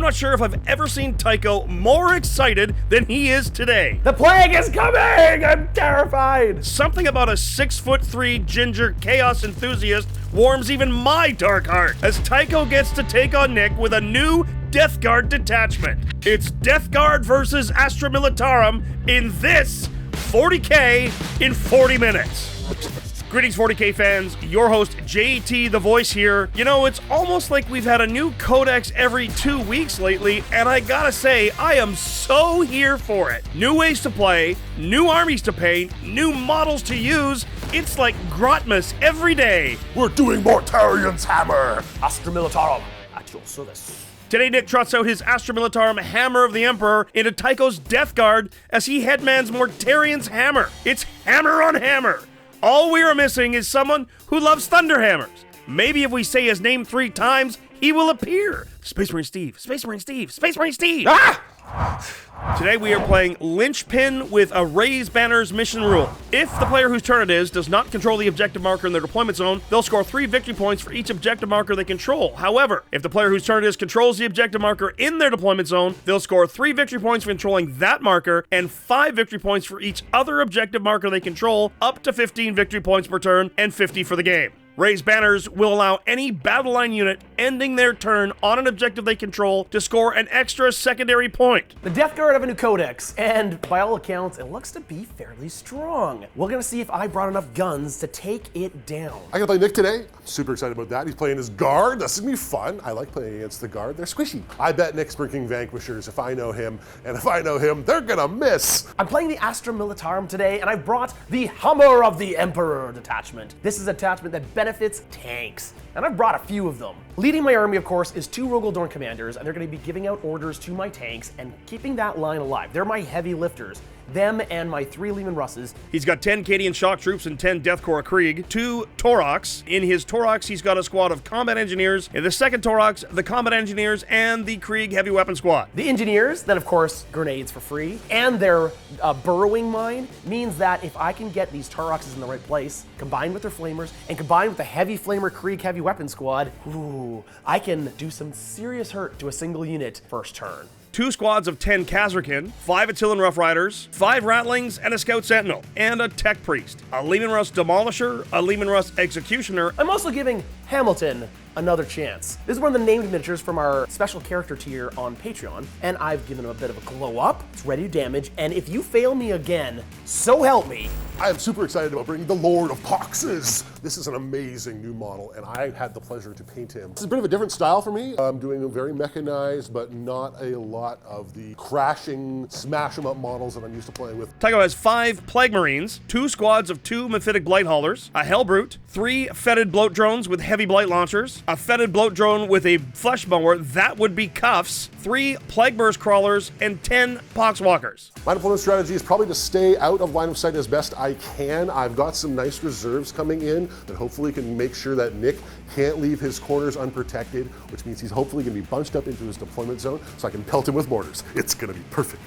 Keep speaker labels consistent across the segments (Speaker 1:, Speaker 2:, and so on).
Speaker 1: not sure if I've ever seen Tycho more excited than he is today.
Speaker 2: The plague is coming! I'm terrified!
Speaker 1: Something about a 6'3" ginger chaos enthusiast warms even my dark heart as Tycho gets to take on Nick with a new Death Guard detachment. It's Death Guard versus Astra Militarum in this 40K in 40 minutes. Greetings 40K fans, your host JT the Voice here. You know, it's almost like we've had a new codex every 2 weeks lately, and I gotta say, I am so here for it. New ways to play, new armies to paint, new models to use. It's like Grotmas every day.
Speaker 3: We're doing Mortarion's hammer!
Speaker 2: Astra Militarum, at your service.
Speaker 1: Today, Nick trots out his Astra Militarum Hammer of the Emperor into Tycho's Death Guard as he headmans Mortarion's hammer. It's hammer on hammer. All we are missing is someone who loves Thunderhammers. Maybe if we say his name 3 times, he will appear. Space Marine Steve, Space Marine Steve, Space Marine Steve. Ah! Today we are playing Linchpin with a Raise Banners mission rule. If the player whose turn it is does not control the objective marker in their deployment zone, they'll score 3 victory points for each objective marker they control. However, if the player whose turn it is controls the objective marker in their deployment zone, they'll score 3 victory points for controlling that marker and 5 victory points for each other objective marker they control, up to 15 victory points per turn and 50 for the game. Raise Banners will allow any battle line unit ending their turn on an objective they control to score an extra secondary point.
Speaker 2: The Death Guard have a new codex, and by all accounts, it looks to be fairly strong. We're gonna see if I brought enough guns to take it down.
Speaker 3: I gotta play Nick today. I'm super excited about that. He's playing his guard. This is gonna be fun. I like playing against the guard. They're squishy. I bet Nick's bringing Vanquishers if I know him, and if I know him, they're gonna miss.
Speaker 2: I'm playing the Astra Militarum today, and I brought the Hammer of the Emperor detachment. This is a detachment that benefits tanks, and I've brought a few of them. Leading my army, of course, is 2 Rogal Dorn commanders, and they're going to be giving out orders to my tanks and keeping that line alive. They're my heavy lifters. Them and my 3 Leman Russes.
Speaker 1: He's got 10 Cadian shock troops and 10 Death Korps Krieg, 2 Taurox. In his Taurox, he's got a squad of combat engineers. In the second Taurox, the combat engineers and the Krieg heavy weapon squad.
Speaker 2: The engineers, then of course, grenades for free, and their burrowing mine means that if I can get these Tauroxes in the right place, combined with their flamers, and combined with the heavy flamer Krieg heavy weapon squad, ooh, I can do some serious hurt to a single unit first turn.
Speaker 1: 2 squads of 10 Kasrkin, 5 Attilan Rough Riders, 5 Ratlings, and a Scout Sentinel, and a Tech Priest, a Leman Russ Demolisher, a Leman Russ Executioner.
Speaker 2: I'm also giving Hamilton another chance. This is one of the named miniatures from our special character tier on Patreon, and I've given him a bit of a glow up. It's ready to damage, and if you fail me again, so help me.
Speaker 3: I am super excited about bringing the Lord of Poxes. This is an amazing new model, and I had the pleasure to paint him. This is a bit of a different style for me. I'm doing a very mechanized, but not a lot of the crashing, smash 'em up models that I'm used to playing with.
Speaker 1: Tycho has 5 Plague Marines, 2 squads of 2 Mephitic Blight Haulers, a Hellbrute, 3 Fetid Bloat Drones with heavy Blight launchers, a Fetid Bloat Drone with a Flesh Mower, that would be Cuffs, 3 Plague Burst Crawlers, and 10 Poxwalkers.
Speaker 3: My deployment strategy is probably to stay out of line of sight as best I can. I've got some nice reserves coming in that hopefully can make sure that Nick can't leave his corners unprotected, which means he's hopefully going to be bunched up into his deployment zone so I can pelt him with mortars. It's going to be perfect.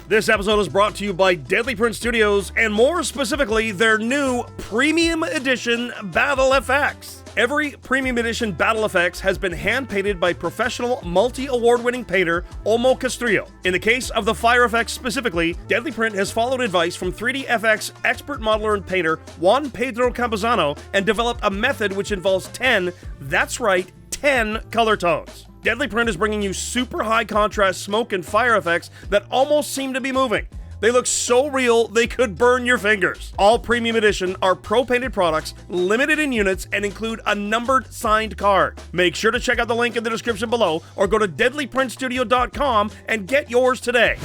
Speaker 1: This episode is brought to you by Deadly Print Studios, and more specifically, their new Premium Edition Battle FX. Every Premium Edition Battle FX has been hand-painted by professional, multi-award-winning painter Olmo Castrillo. In the case of the Fire FX specifically, Deadly Print has followed advice from 3D-FX expert modeler and painter Juan Pedro Campuzano and developed a method which involves 10, that's right, 10 color tones. Deadly Print is bringing you super high contrast smoke and fire effects that almost seem to be moving. They look so real, they could burn your fingers. All Premium Edition are pro-painted products, limited in units, and include a numbered signed card. Make sure to check out the link in the description below, or go to deadlyprintstudio.com and get yours today.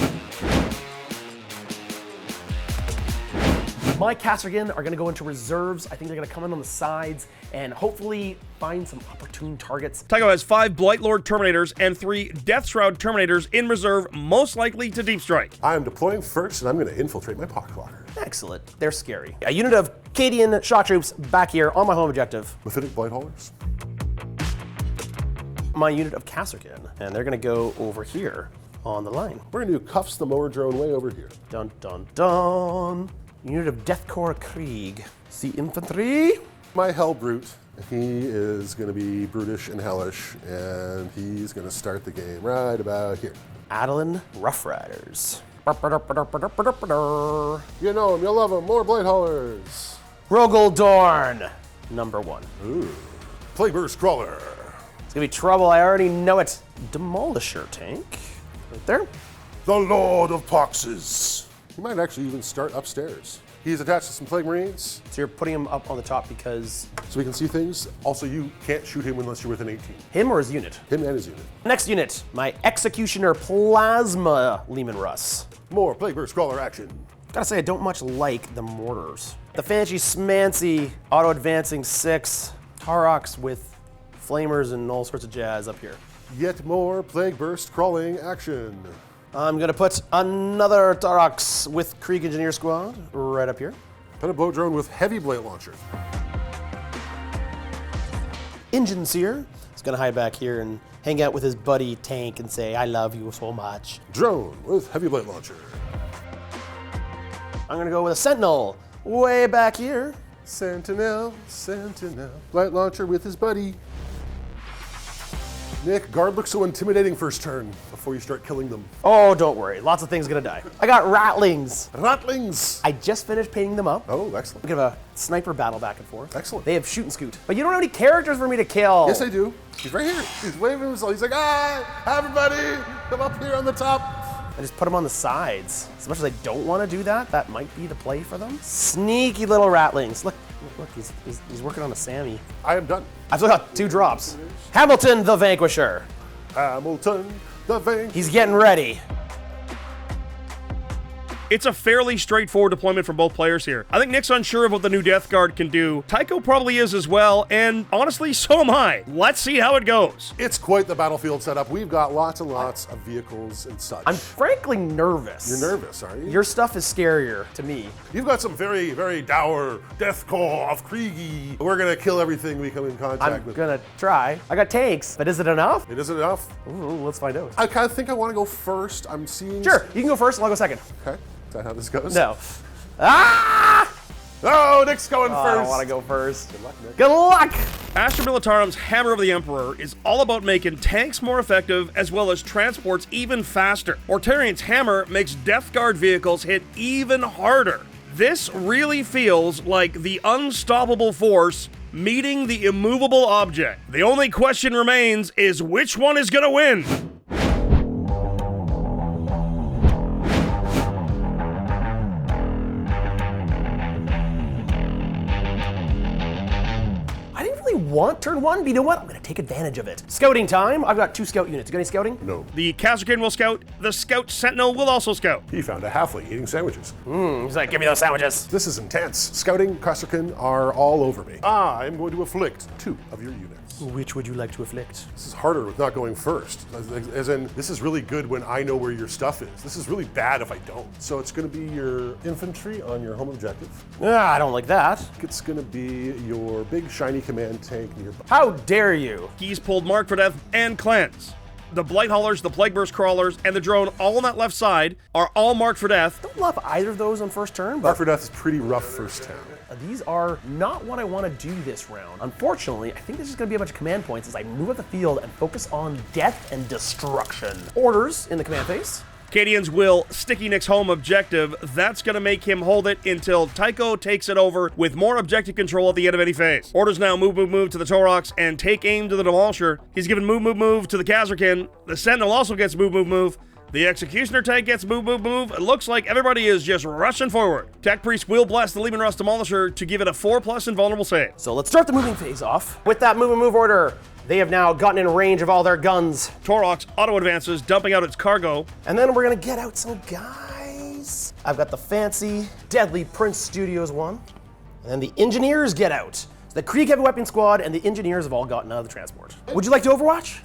Speaker 2: My Kasrkin are going to go into reserves. I think they're going to come in on the sides and hopefully find some opportune targets.
Speaker 1: Tycho has 5 Blightlord Terminators and 3 Deathshroud Terminators in reserve, most likely to deep strike.
Speaker 3: I am deploying first, and I'm going to infiltrate my pocketwalker.
Speaker 2: Excellent. They're scary. A unit of Cadian shock troops back here on my home objective.
Speaker 3: Mephitic Blight Haulers.
Speaker 2: My unit of Kasrkin, and they're going to go over here on the line.
Speaker 3: We're going to do Cuffs the Mower Drone way over here.
Speaker 2: Dun, dun, dun. Unit of Death Korps Krieg. See infantry.
Speaker 3: My Hellbrute He is going to be brutish and hellish, and he's going to start the game right about here.
Speaker 2: Attilan Rough Riders.
Speaker 3: You know him, you'll love him. More Blight Haulers.
Speaker 2: Rogal Dorn, number 1.
Speaker 3: Ooh. Plagueburst Crawler.
Speaker 2: It's gonna be trouble, I already know it. Demolisher tank, right there.
Speaker 3: The Lord of Poxes. He might actually even start upstairs. He's attached to some Plague Marines.
Speaker 2: So you're putting him up on the top because...
Speaker 3: So we can see things. Also, you can't shoot him unless you're within 18.
Speaker 2: Him or his unit?
Speaker 3: Him and his unit.
Speaker 2: Next unit, my Executioner Plasma Leman Russ.
Speaker 3: More Plagueburst Crawler action.
Speaker 2: Gotta say, I don't much like the mortars. The fancy smancy auto-advancing 6 Taurox with flamers and all sorts of jazz up here.
Speaker 3: Yet more Plagueburst crawling action.
Speaker 2: I'm gonna put another Taurox with Krieg Engineer Squad right up here.
Speaker 3: Put a blow drone with heavy Blight launcher.
Speaker 2: Engine Seer is gonna hide back here and hang out with his buddy Tank and say, I love you so much.
Speaker 3: Drone with heavy Blight launcher.
Speaker 2: I'm gonna go with a Sentinel way back here.
Speaker 3: Sentinel, Sentinel. Blight launcher with his buddy. Nick, guard looks so intimidating first turn before you start killing them.
Speaker 2: Oh, don't worry, lots of things gonna die. I got Ratlings.
Speaker 3: Ratlings!
Speaker 2: I just finished painting them up.
Speaker 3: Oh, excellent.
Speaker 2: We have a sniper battle back and forth.
Speaker 3: Excellent.
Speaker 2: They have shoot and scoot. But you don't have any characters for me to kill.
Speaker 3: Yes, I do. He's right here. He's waving himself. He's like, ah, everybody, come up here on the top.
Speaker 2: I just put them on the sides. As much as I don't want to do that, that might be the play for them. Sneaky little Ratlings. Look, he's working on a Sammy.
Speaker 3: I am done.
Speaker 2: I've still got 2 drops. Hamilton the Vanquisher.
Speaker 3: Hamilton, the Vanquisher.
Speaker 2: He's getting ready.
Speaker 1: It's a fairly straightforward deployment for both players here. I think Nick's unsure of what the new Death Guard can do. Tycho probably is as well, and honestly, so am I. Let's see how it goes.
Speaker 3: It's quite the battlefield setup. We've got lots and lots of vehicles and such.
Speaker 2: I'm frankly nervous.
Speaker 3: You're nervous, are you?
Speaker 2: Your stuff is scarier to me.
Speaker 3: You've got some very, very dour death core of Krieg. We're gonna kill everything we come in contact with.
Speaker 2: I'm gonna try. I got tanks, but is it enough?
Speaker 3: It isn't enough.
Speaker 2: Ooh, let's find out.
Speaker 3: I kind of think I want to go first. I'm seeing.
Speaker 2: Sure, you can go first and I'll go second.
Speaker 3: Okay. Is that how this goes?
Speaker 2: No. Ah!
Speaker 3: Oh, Nick's going first.
Speaker 2: I don't want to go first.
Speaker 3: Good luck, Nick.
Speaker 2: Good luck!
Speaker 1: Astra Militarum's Hammer of the Emperor is all about making tanks more effective as well as transports even faster. Mortarion's Hammer makes Death Guard vehicles hit even harder. This really feels like the unstoppable force meeting the immovable object. The only question remains is which one is gonna win?
Speaker 2: Want turn 1, but you know what? I'm gonna take advantage of it. Scouting time. I've got 2 scout units. You got any scouting?
Speaker 3: No.
Speaker 1: The Kasrkin will scout, the Scout Sentinel will also scout.
Speaker 3: He found a halfling eating sandwiches.
Speaker 2: He's like, give me those sandwiches.
Speaker 3: This is intense. Scouting, Kasrkin are all over me. I'm going to afflict 2 of your units.
Speaker 2: Which would you like to afflict?
Speaker 3: This is harder with not going first. As in, this is really good when I know where your stuff is. This is really bad if I don't. So it's going to be your infantry on your home objective.
Speaker 2: I don't like that.
Speaker 3: It's going to be your big shiny command tank nearby.
Speaker 2: How dare you?
Speaker 1: He's pulled Mark for Death and Cleanse. The Blight Haulers, the Plagueburst Crawlers, and the drone all on that left side are all marked for death.
Speaker 2: Don't love either of those on first turn,
Speaker 3: Mark
Speaker 2: but
Speaker 3: for Death is pretty rough first turn.
Speaker 2: these are not what I want to do this round. Unfortunately, I think this is going to be a bunch of command points as I move up the field and focus on death and destruction. Orders in the command phase.
Speaker 1: Cadians will sticky Nick's home objective. That's going to make him hold it until Tycho takes it over with more objective control at the end of any phase. Orders now move to the Taurox and take aim to the Demolisher. He's given move to the Kasrkin. The Sentinel also gets move. The Executioner tank gets move. It looks like everybody is just rushing forward. Tech Priest will blast the Leman Russ Demolisher to give it a 4+ invulnerable save.
Speaker 2: So let's start the moving phase off. With that move order, they have now gotten in range of all their guns.
Speaker 1: Taurox auto-advances, dumping out its cargo.
Speaker 2: And then we're gonna get out some guys. I've got the fancy, deadly Prince Studios one. And then the engineers get out. So the Krieg Heavy Weapon Squad and the engineers have all gotten out of the transport. Would you like to Overwatch?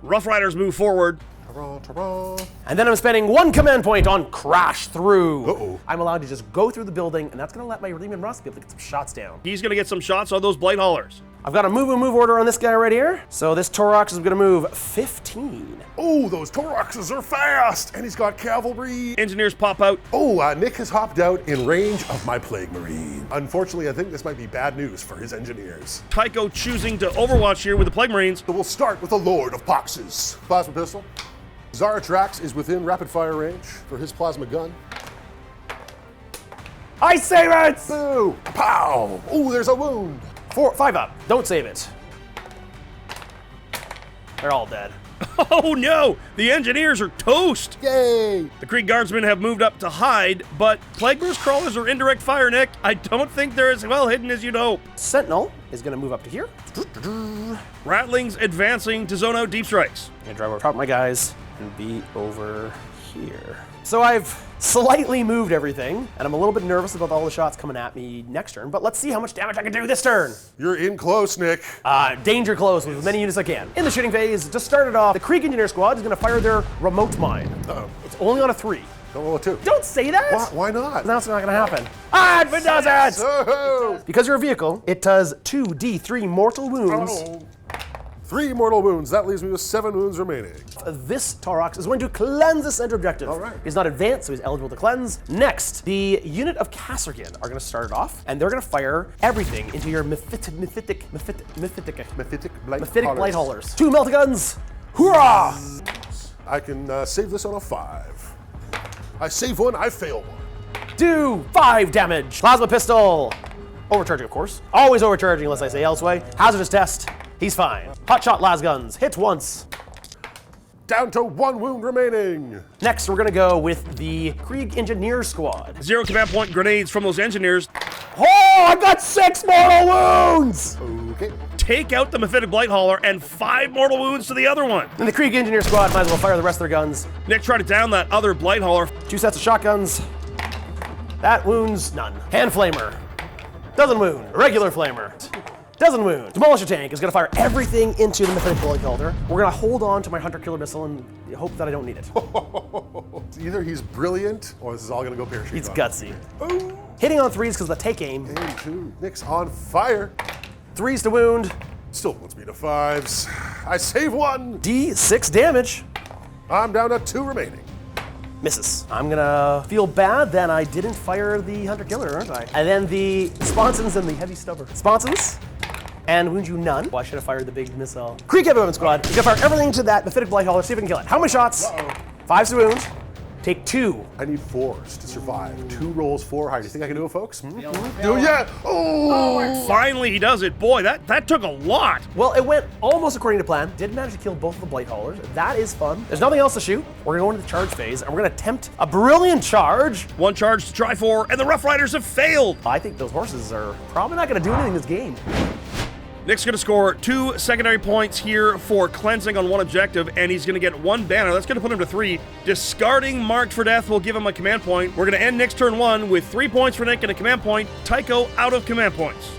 Speaker 1: Rough Riders move forward.
Speaker 2: And then I'm spending 1 command point on crash through.
Speaker 3: Uh-oh.
Speaker 2: I'm allowed to just go through the building, and that's gonna let my Leman Russ be able to get some shots down.
Speaker 1: He's going to get some shots on those Blight haulers.
Speaker 2: I've got a move order on this guy right here. So this Taurox is gonna move 15.
Speaker 3: Oh, those Tauroxes are fast, and he's got cavalry.
Speaker 1: Engineers pop out.
Speaker 3: Oh, Nick has hopped out in range of my Plague Marine. Unfortunately, I think this might be bad news for his engineers.
Speaker 1: Tycho choosing to overwatch here with the Plague Marines.
Speaker 3: So we'll start with the Lord of Poxes. Plasma pistol. Zaratrax is within rapid fire range for his plasma gun.
Speaker 2: I save it!
Speaker 3: Boo! Pow! Oh, there's a wound.
Speaker 2: 5 up. Don't save it. They're all dead.
Speaker 1: Oh no! The engineers are toast!
Speaker 3: Yay!
Speaker 1: The Krieg guardsmen have moved up to hide, but Plague Burst crawlers are indirect fire, Nick. I don't think they're as well hidden as you'd hope.
Speaker 2: Sentinel is gonna move up to here.
Speaker 1: Ratlings advancing to zone out deep strikes.
Speaker 2: I'm gonna drive over top of my guys and be over here. So I've slightly moved everything, and I'm a little bit nervous about all the shots coming at me next turn, but let's see how much damage I can do this turn.
Speaker 3: You're in close, Nick.
Speaker 2: Danger close with as many units as I can. In the shooting phase, to start it off, the Krieg Engineer Squad is gonna fire their remote mine.
Speaker 3: Uh-oh.
Speaker 2: It's only on a 3.
Speaker 3: Don't roll a 2.
Speaker 2: Don't say that!
Speaker 3: Why not?
Speaker 2: Now it's not gonna happen. It does it!
Speaker 3: Oh!
Speaker 2: Because you're a vehicle, it does 2d3 mortal wounds.
Speaker 3: Oh. 3 mortal wounds. That leaves me with 7 wounds remaining.
Speaker 2: This Taurox is going to cleanse the center objective.
Speaker 3: All right.
Speaker 2: He's not advanced, so he's eligible to cleanse. Next, the unit of Kasrkin are going to start it off, and they're going to fire everything into your Mephitic Blight haulers. 2 melt guns. Hoorah!
Speaker 3: I can save this on a 5. I save 1, I fail 1.
Speaker 2: Do 5 damage. Plasma pistol. Overcharging, of course. Always overcharging unless I say elsewhere. Hazardous test. He's fine. Hotshot las guns. Hit once.
Speaker 3: Down to 1 wound remaining.
Speaker 2: Next, we're gonna go with the Krieg Engineer Squad.
Speaker 1: 0 command point grenades from those engineers.
Speaker 2: Oh, I got 6 mortal wounds!
Speaker 3: Okay.
Speaker 1: Take out the Mephitic Blight hauler and 5 mortal wounds to the other one.
Speaker 2: And the Krieg Engineer Squad might as well fire the rest of their guns.
Speaker 1: Nick tried to down that other Blight hauler.
Speaker 2: 2 sets of shotguns. That wounds none. Hand flamer. Doesn't wound. Regular flamer. Doesn't wound. Demolisher tank is gonna fire everything into the Mephitic Blight hauler. We're gonna hold on to my Hunter Killer missile and hope that I don't need it.
Speaker 3: Either he's brilliant or this is all gonna go pear-shaped.
Speaker 2: It's gutsy. Hitting on 3s because of the take aim.
Speaker 3: And 2. Nick's on fire.
Speaker 2: 3s to wound.
Speaker 3: Still wants me to 5s. I save 1.
Speaker 2: D6 damage.
Speaker 3: I'm down to 2 remaining.
Speaker 2: Misses. I'm gonna feel bad that I didn't fire the Hunter Killer, aren't I? And then the sponsons and the heavy stubber. Sponsons, and wound you none. Why should I fire the big missile? Krieg Heavy Weapon Squad, you gotta fire everything to that Mephitic Blight hauler, see if we can kill it. How many shots? 5s to wound. Take 2.
Speaker 3: I need 4s to survive. 2 rolls, 4 high. Do you think I can do it, folks? Oh, yeah! Oh!
Speaker 1: Finally, he does it. Boy, that took a lot.
Speaker 2: Well, it went almost according to plan. Did manage to kill both of the Blight haulers. That is fun. There's nothing else to shoot. We're gonna go into the charge phase, and we're gonna attempt a brilliant charge.
Speaker 1: 1 charge to try for, and the Rough Riders have failed.
Speaker 2: I think those horses are probably not gonna do anything in this game.
Speaker 1: Nick's going to score 2 secondary points here for cleansing on 1 objective, and he's going to get 1 banner. That's going to put him to 3. Discarding Marked for Death will give him a command point. We're going to end Nick's turn 1 with 3 points for Nick and a command point. Tycho out of command points.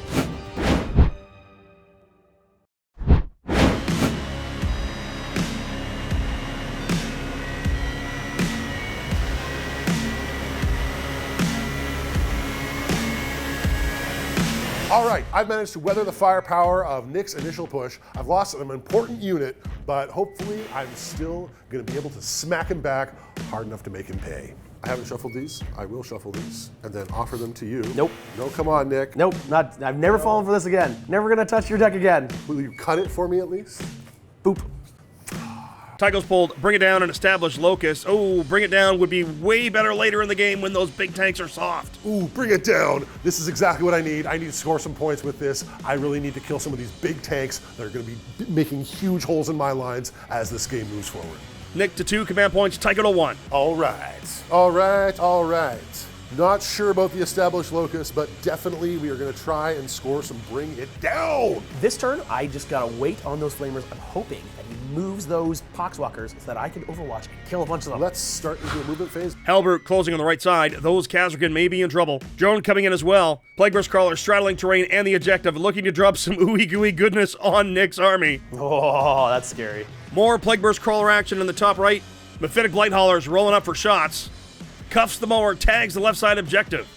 Speaker 3: All right, I've managed to weather the firepower of Nick's initial push. I've lost an important unit, but hopefully I'm still gonna be able to smack him back hard enough to make him pay. I haven't shuffled these. I will shuffle these and then offer them to you.
Speaker 2: Nope.
Speaker 3: No, come on, Nick.
Speaker 2: Nope, not. I've never fallen for this again. Never gonna touch your deck again.
Speaker 3: Will you cut it for me at least?
Speaker 2: Boop.
Speaker 1: Tycho's pulled Bring It Down and Establish Locus. Oh, Bring It Down would be way better later in the game when those big tanks are soft.
Speaker 3: Ooh, bring it down. This is exactly what I need. I need to score some points with this. I really need to kill some of these big tanks that are gonna be making huge holes in my lines as this game moves forward.
Speaker 1: Nick to 2 command points, Tycho to 1.
Speaker 3: All right, all right, all right. Not sure about the established locus, but definitely we are going to try and score some bring it down.
Speaker 2: This turn, I just gotta wait on those flamers. I'm hoping that he moves those Poxwalkers so that I can overwatch and kill a bunch of them.
Speaker 3: Let's start into a movement phase.
Speaker 1: Halbert closing on the right side. Those Kasrkin may be in trouble. Drone coming in as well. Plagueburst Crawler straddling terrain and the objective, looking to drop some ooey gooey goodness on Nick's army.
Speaker 2: Oh, that's scary.
Speaker 1: More Plagueburst Crawler action in the top right. Mephitic Blight Haulers rolling up for shots. Cuffs the mower, tags the left side objective.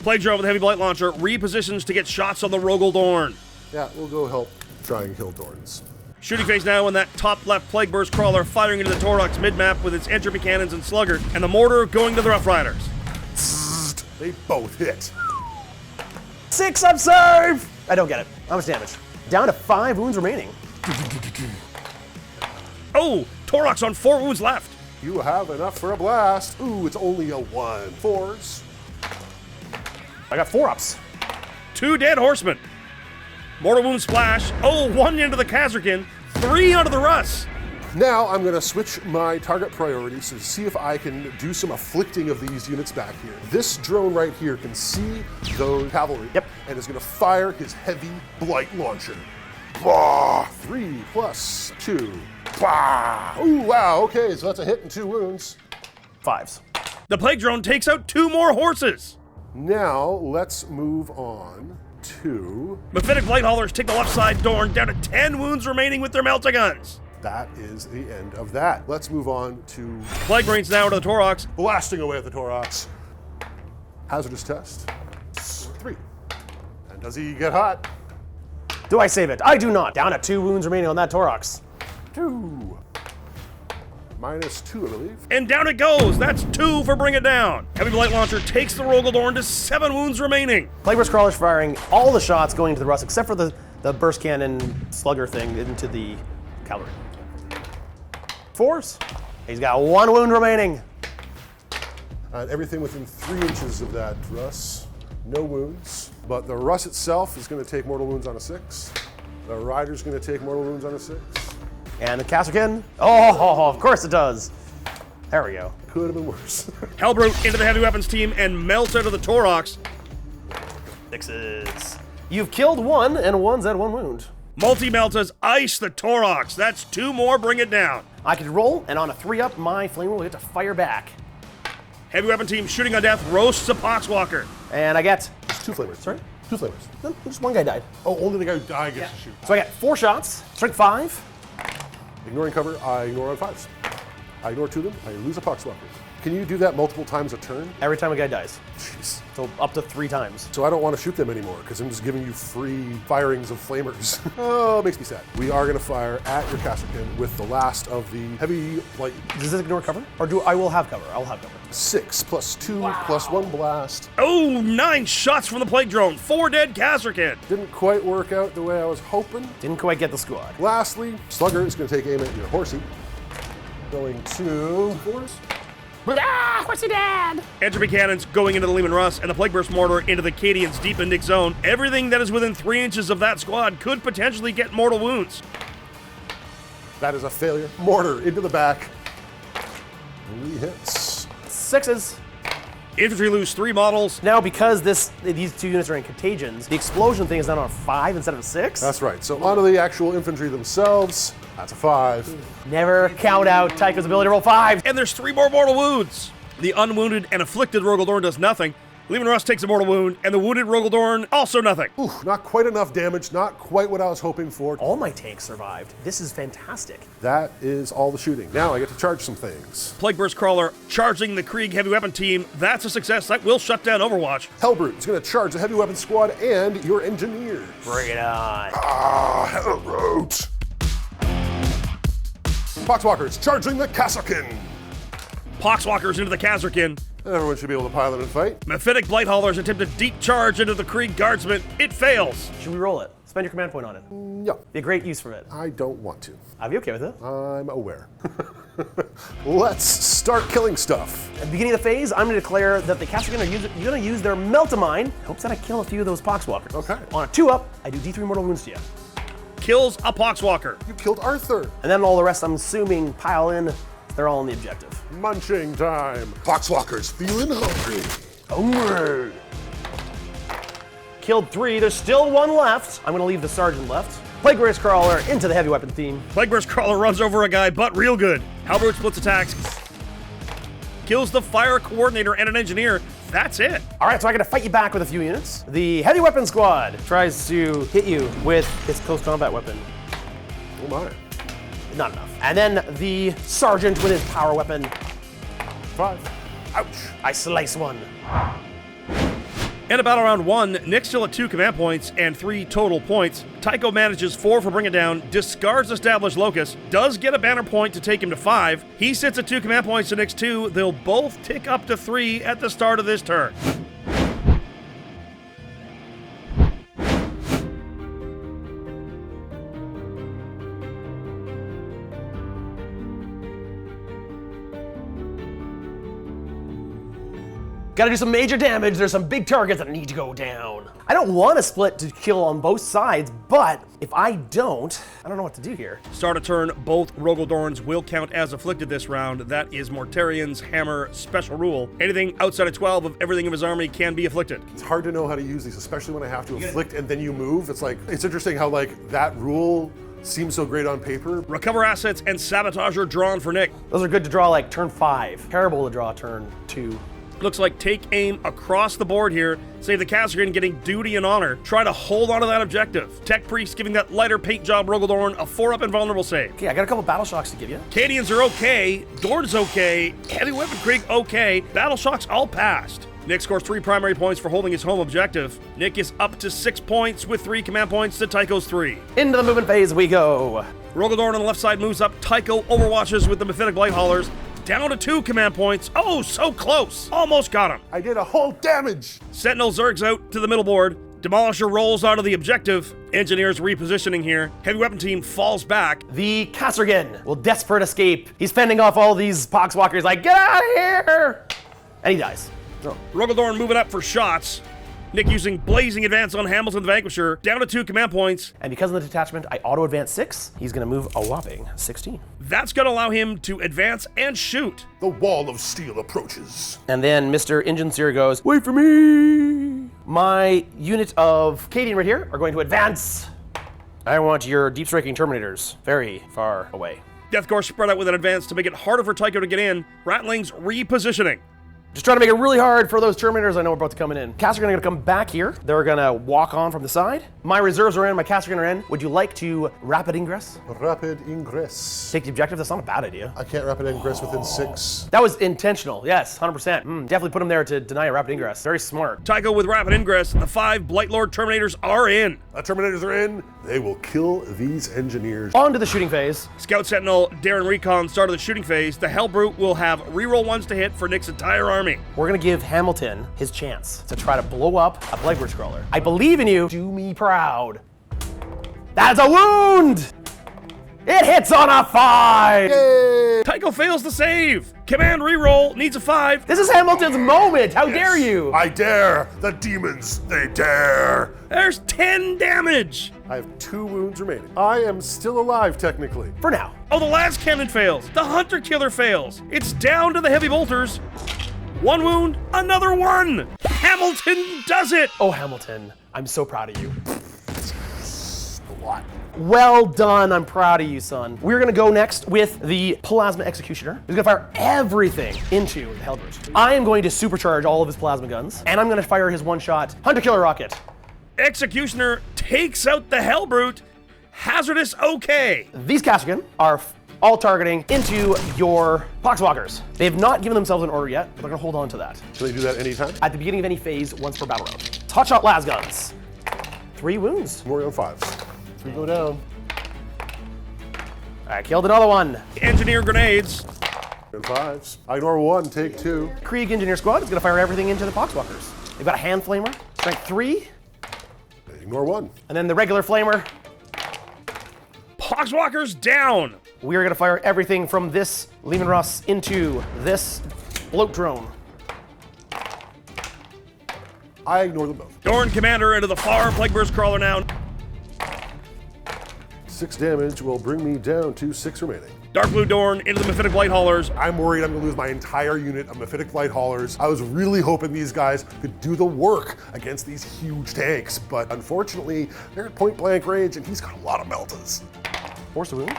Speaker 1: Plague Drone with heavy Blight Launcher repositions to get shots on the Rogal Dorn.
Speaker 3: Yeah, we'll go help try and kill Dorns.
Speaker 1: Shooting phase now in that top left Plagueburst Crawler firing into the Taurox mid-map with its entropy cannons and slugger, and the mortar going to the Rough Riders.
Speaker 3: They both hit.
Speaker 2: 6 observe! I don't get it. How much damage? Down to 5 wounds remaining.
Speaker 1: Oh, Taurox on 4 wounds left.
Speaker 3: You have enough for a blast. Ooh, it's only a 1. 4s.
Speaker 2: I got 4 ups.
Speaker 1: 2 dead horsemen. Mortal wound splash. Oh, 1 into the Kasrkin, 3 onto the Russ.
Speaker 3: Now I'm going to switch my target priorities to see if I can do some afflicting of these units back here. This drone right here can see those cavalry.
Speaker 2: Yep.
Speaker 3: And is going to fire his heavy Blight Launcher. Bah! 3 plus 2. Bah! Ooh, wow, okay, so that's a hit and 2 wounds.
Speaker 2: 5s.
Speaker 1: The Plague Drone takes out 2 more horses.
Speaker 3: Now let's move on to...
Speaker 1: Mephitic Blight Haulers take the left side Dorn down to 10 wounds remaining with their melta guns.
Speaker 3: That is the end of that. Let's move on to
Speaker 1: Plague Brains now to the Taurox.
Speaker 3: blasting away at the Taurox. Hazardous test. 3. And does he get hot?
Speaker 2: Do I save it? I do not. Down to 2 wounds remaining on that Taurox.
Speaker 3: 2. Minus 2, I believe.
Speaker 1: And down it goes. That's 2 for Bring It Down. Heavy Blight Launcher takes the Rogal Dorn to 7 wounds remaining.
Speaker 2: Plagueburst Crawler's firing all the shots going into the Russ, except for the burst cannon slugger thing into the cavalry. 4s. He's got 1 wound remaining.
Speaker 3: And everything within 3 inches of that Russ. No wounds. But the Russ itself is going to take mortal wounds on a 6. The Rider's going to take mortal wounds on a 6.
Speaker 2: And the Kasrkin. Oh, of course it does. There we go.
Speaker 3: Could have been worse.
Speaker 1: Hellbrute into the heavy weapons team and melts out of the Taurox.
Speaker 2: 6s. You've killed 1, and 1's at 1 wound.
Speaker 1: Multi-meltas ice the Taurox. That's 2 more Bring It Down.
Speaker 2: I could roll, and on a 3-up, my flamer will get to fire back.
Speaker 1: Heavy weapon team shooting on death roasts a Poxwalker.
Speaker 2: And I get...
Speaker 3: It's 2 flavors.
Speaker 2: Sorry?
Speaker 3: 2 flavors.
Speaker 2: No, just 1 guy died.
Speaker 3: Oh, only the guy who died gets to shoot.
Speaker 2: So I got 4 shots, strength 5.
Speaker 3: Ignoring cover, I ignore on 5s. I ignore 2 of them, I lose a Poxwalker. Can you do that multiple times a turn?
Speaker 2: Every time a guy dies.
Speaker 3: Jeez.
Speaker 2: So up to 3 times.
Speaker 3: So I don't want to shoot them anymore because I'm just giving you free firings of flamers. Oh, it makes me sad. We are going to fire at your Kasrkin with the last of the heavy Blight.
Speaker 2: Does this ignore cover? Or do I will have cover? I'll have cover.
Speaker 3: 6 plus 2 plus 1 blast.
Speaker 1: Oh, 9 shots from the Plague Drone. 4 dead Kasrkin.
Speaker 3: Didn't quite work out the way I was hoping.
Speaker 2: Didn't quite get the squad.
Speaker 3: Lastly, Slugger is going to take aim at your horsey. Going to 4s.
Speaker 2: Horsey dad!
Speaker 1: Entropy cannons going into the Leman Russ and the Plague Burst Mortar into the Cadian's deep in Nick's zone. Everything that is within 3 inches of that squad could potentially get mortal wounds.
Speaker 3: That is a failure. Mortar into the back. 3 hits.
Speaker 2: 6s.
Speaker 1: Infantry lose 3 models.
Speaker 2: Now, because these 2 units are in contagions, the explosion thing is now on a 5 instead of a 6.
Speaker 3: That's right. So onto the actual infantry themselves. That's a 5.
Speaker 2: Never count out Tycho's ability to roll 5.
Speaker 1: And there's 3 more mortal wounds. The unwounded and afflicted Rogal Dorn does nothing. Leman Russ takes a mortal wound, and the wounded Rogal Dorn also nothing.
Speaker 3: Ooh, not quite enough damage, not quite what I was hoping for.
Speaker 2: All my tanks survived. This is fantastic.
Speaker 3: That is all the shooting. Now I get to charge some things.
Speaker 1: Plague Burst Crawler charging the Krieg heavy weapon team. That's a success. That will shut down Overwatch.
Speaker 3: Hellbrute is going to charge the heavy weapon squad and your engineers.
Speaker 2: Bring it on.
Speaker 3: Ah, Hellbrute. Poxwalkers charging the Kasrkin.
Speaker 1: Poxwalkers into the Kasrkin.
Speaker 3: Everyone should be able to pilot and fight.
Speaker 1: Mephitic Blight Haulers attempt a deep charge into the Krieg Guardsmen. It fails.
Speaker 2: Should we roll it? Spend your command point on it.
Speaker 3: Yeah,
Speaker 2: Be a great use for it.
Speaker 3: I don't want to.
Speaker 2: I'd be okay with it.
Speaker 3: I'm aware. Let's start killing stuff.
Speaker 2: At the beginning of the phase, I'm going to declare that the Kasrkin are going to use their Meltamine. Hopes that I kill a few of those Poxwalkers.
Speaker 3: Okay.
Speaker 2: On a 2-up, I do D3 mortal wounds to you.
Speaker 1: Kills a Poxwalker.
Speaker 3: You killed Arthur.
Speaker 2: And then all the rest, I'm assuming, pile in. They're all on the objective.
Speaker 3: Munching time. Poxwalkers feeling hungry.
Speaker 2: Onward! Killed 3, there's still 1 left. I'm gonna leave the sergeant left. Plague Race Crawler into the heavy weapon theme.
Speaker 1: Plague Burst Crawler runs over a guy, but real good. Halberd splits attacks. Kills the fire coordinator and an engineer. That's it.
Speaker 2: All right, so I gotta fight you back with a few units. The heavy weapon squad tries to hit you with its close combat weapon.
Speaker 3: Oh my.
Speaker 2: Not enough. And then the sergeant with his power weapon.
Speaker 3: 5.
Speaker 2: Ouch. I slice 1.
Speaker 1: And about round 1, Nick's still at 2 command points and 3 total points. Tycho manages 4 for Bring It Down, discards Established Locus, does get a banner point to take him to 5. He sits at 2 command points to Nick's 2. They'll both tick up to 3 at the start of this turn.
Speaker 2: Gotta do some major damage. There's some big targets that need to go down. I don't want to split to kill on both sides, but if I don't know what to do here.
Speaker 1: Start a turn, both Rogal Dorns will count as afflicted this round. That is Mortarion's hammer special rule. Anything outside of 12 of everything of his army can be afflicted.
Speaker 3: It's hard to know how to use these, especially when I have to afflict and then you move. It's like, it's interesting how like that rule seems so great on paper.
Speaker 1: Recover assets and sabotage are drawn for Nick.
Speaker 2: Those are good to draw like turn 5. Terrible to draw turn 2.
Speaker 1: Looks like take aim across the board here. Save the Kasrkin getting duty and honor. Try to hold on to that objective. Tech Priest giving that lighter paint job Rogal Dorn a 4-up invulnerable save.
Speaker 2: Okay, I got a couple battle shocks to give you.
Speaker 1: Cadians are okay. Dorn's okay. Heavy Weapon Krieg okay. Battle shocks all passed. Nick scores 3 primary points for holding his home objective. Nick is up to 6 points with 3 command points to Tycho's 3.
Speaker 2: Into the movement phase we go.
Speaker 1: Rogal Dorn on the left side moves up. Tycho overwatches with the Mephitic Blight Haulers. Down to 2 command points. Oh, so close. Almost got him.
Speaker 3: I did a whole damage.
Speaker 1: Sentinel zergs out to the middle board. Demolisher rolls onto the objective. Engineers repositioning here. Heavy weapon team falls back.
Speaker 2: The Kasrkin will desperate escape. He's fending off all these poxwalkers like, get out of here! And he dies.
Speaker 1: Oh. Rogal Dorn moving up for shots. Nick using Blazing Advance on Hamilton the Vanquisher. Down to 2 command points.
Speaker 2: And because of the detachment, I auto-advance 6. He's gonna move a whopping 16.
Speaker 1: That's gonna allow him to advance and shoot.
Speaker 3: The wall of steel approaches.
Speaker 2: And then Mr. Engine Seer goes, wait for me! My unit of Cadian right here are going to advance. I want your deep striking Terminators very far away.
Speaker 1: Death Corps spread out with an advance to make it harder for Tycho to get in. Ratlings repositioning.
Speaker 2: Just trying to make it really hard for those Terminators I know are about to come in. Kasrkin are gonna come back here. They're gonna walk on from the side. My reserves are in, my Kasrkin are in. Would you like to rapid ingress?
Speaker 3: Rapid ingress.
Speaker 2: Take the objective? That's not a bad idea.
Speaker 3: I can't rapid ingress within 6.
Speaker 2: That was intentional, yes, 100%. Definitely put him there to deny a rapid ingress. Very smart.
Speaker 1: Tycho with rapid ingress. The 5 Blightlord Terminators are in.
Speaker 3: The Terminators are in. They will kill these engineers.
Speaker 2: On to the shooting phase.
Speaker 1: Scout Sentinel, Darren Recon started the shooting phase. The Hellbrute will have reroll 1s to hit for Nick's entire army.
Speaker 2: We're gonna give Hamilton his chance to try to blow up a Plague Race Crawler. I believe in you. Do me proud. That's a wound! It hits on a 5!
Speaker 3: Yay!
Speaker 1: Tycho fails the save. Command reroll needs a 5.
Speaker 2: This is Hamilton's moment. How dare you?
Speaker 3: I dare. The demons, they dare.
Speaker 1: There's 10 damage.
Speaker 3: I have 2 wounds remaining. I am still alive, technically.
Speaker 2: For now.
Speaker 1: Oh, the last cannon fails. The Hunter Killer fails. It's down to the heavy bolters. 1 wound, another 1. Hamilton does it.
Speaker 2: Oh, Hamilton, I'm so proud of you.
Speaker 3: What?
Speaker 2: Well done, I'm proud of you, son. We're gonna go next with the Plasma Executioner. He's gonna fire everything into the Hellbrute. I am going to supercharge all of his plasma guns, and I'm gonna fire his one-shot Hunter Killer Rocket.
Speaker 1: Executioner takes out the Hellbrute. Hazardous okay.
Speaker 2: These Kasrkin are all targeting into your Poxwalkers. They have not given themselves an order yet, but they're gonna hold on to that.
Speaker 3: Can they do that anytime?
Speaker 2: At the beginning of any phase, once per battle round. Hotshot las guns. 3 wounds.
Speaker 3: More on 5s. 3 go down.
Speaker 2: I killed another one.
Speaker 1: Engineer grenades.
Speaker 3: And 5s. I ignore 1, take 2.
Speaker 2: Krieg Engineer Squad is gonna fire everything into the Poxwalkers. They've got a hand flamer, strength 3,
Speaker 3: Ignore 1.
Speaker 2: and then the regular flamer.
Speaker 1: Poxwalkers down.
Speaker 2: We are gonna fire everything from this Leman Russ into this bloat drone.
Speaker 3: I ignore them both.
Speaker 1: Dorn Commander into the far Plague Burst Crawler now.
Speaker 3: 6 damage will bring me down to 6 remaining.
Speaker 1: Dark Blue Dorn into the Mephitic Blight Haulers.
Speaker 3: I'm worried I'm gonna lose my entire unit of Mephitic Blight Haulers. I was really hoping these guys could do the work against these huge tanks, but unfortunately, they're at point blank range and he's got a lot of meltas.
Speaker 2: Force a wound.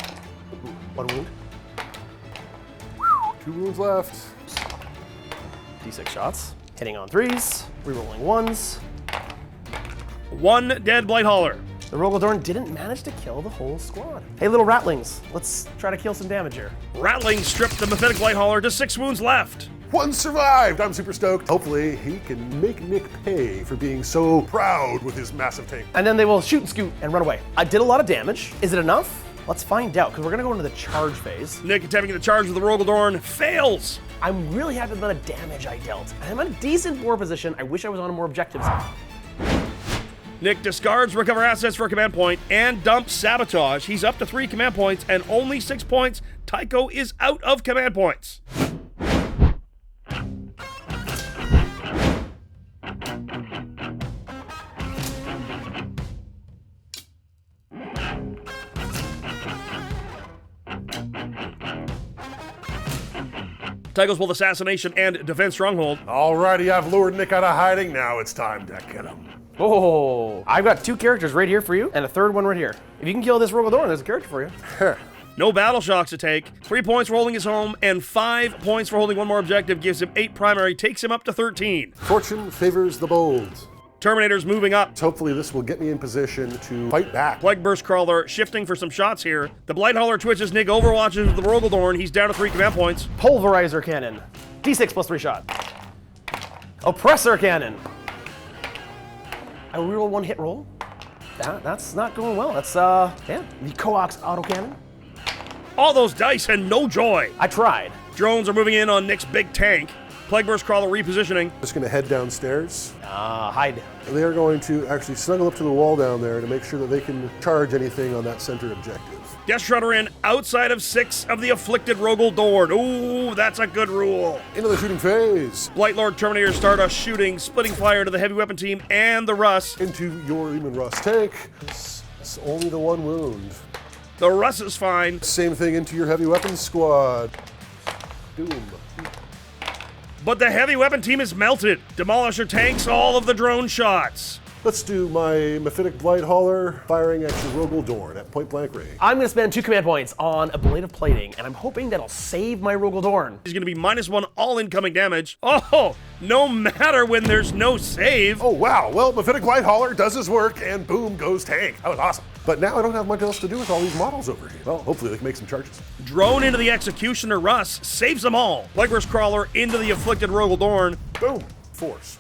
Speaker 2: 1 wound.
Speaker 3: 2 wounds left.
Speaker 2: D6 shots. Hitting on 3s. Rerolling 1s.
Speaker 1: 1 dead Blight Hauler.
Speaker 2: The Rogal Dorn didn't manage to kill the whole squad. Hey, little Ratlings, let's try to kill some damage here.
Speaker 1: Ratlings stripped the Mephitic Blight Hauler to 6 wounds left.
Speaker 3: 1 survived. I'm super stoked. Hopefully, he can make Nick pay for being so proud with his massive tank.
Speaker 2: And then they will shoot and scoot and run away. I did a lot of damage. Is it enough? Let's find out, because we're gonna go into the charge phase.
Speaker 1: Nick attempting the charge with the Rogal Dorn fails.
Speaker 2: I'm really happy with the amount of damage I dealt. I'm in a decent war position. I wish I was on more objectives.
Speaker 1: Nick discards recover assets for a command point and dumps sabotage. He's up to 3 command points and only 6 points. Tycho is out of command points. Tycho's both assassination and defense stronghold.
Speaker 3: Alrighty, I've lured Nick out of hiding. Now it's time to kill him.
Speaker 2: Oh, I've got 2 characters right here for you and a 3rd one right here. If you can kill this Rogal Dorn, there's a character for you.
Speaker 1: No battle shocks to take. 3 points for holding his home and 5 points for holding 1 more objective gives him 8 primary, takes him up to 13.
Speaker 3: Fortune favors the bold.
Speaker 1: Terminators moving up.
Speaker 3: Hopefully this will get me in position to fight back.
Speaker 1: Plague Burst Crawler shifting for some shots here. The Blight Hauler twitches. Nick overwatches with the Rogal Dorn. He's down to 3 command points.
Speaker 2: Pulverizer Cannon. D6 plus 3 shot. Oppressor Cannon. I reroll 1 hit roll. That's not going well. That's, yeah. The Coax Autocannon.
Speaker 1: All those dice and no joy.
Speaker 2: I tried.
Speaker 1: Drones are moving in on Nick's big tank. Plague Burst Crawler repositioning.
Speaker 3: Just gonna head downstairs.
Speaker 2: Hide.
Speaker 3: They are going to actually snuggle up to the wall down there to make sure that they can charge anything on that center objective.
Speaker 1: Deathshroud in outside of 6 of the afflicted Rogal Dorn. Ooh, that's a good rule.
Speaker 3: Into the shooting phase.
Speaker 1: Blightlord Terminators start us shooting, splitting fire to the heavy weapon team and the Russ.
Speaker 3: Into your Leman Russ tank. It's only the 1 wound.
Speaker 1: The Russ is fine.
Speaker 3: Same thing into your heavy weapons squad. Doom.
Speaker 1: But the heavy weapon team is melted. Demolisher tanks all of the drone shots.
Speaker 3: Let's do my Mephitic Blight Hauler firing at your Rogal Dorn at point blank range.
Speaker 2: I'm going to spend 2 command points on Ablative Plating, and I'm hoping that'll save my Rogal Dorn.
Speaker 1: He's going to be -1 all incoming damage. Oh, no matter when there's no save.
Speaker 3: Oh wow, well Mephitic Blight Hauler does his work and boom goes tank. That was awesome. But now I don't have much else to do with all these models over here. Well, hopefully they can make some charges.
Speaker 1: Drone into the Executioner Russ saves them all. Plague Burst Crawler into the afflicted Rogal Dorn.
Speaker 3: Boom, force.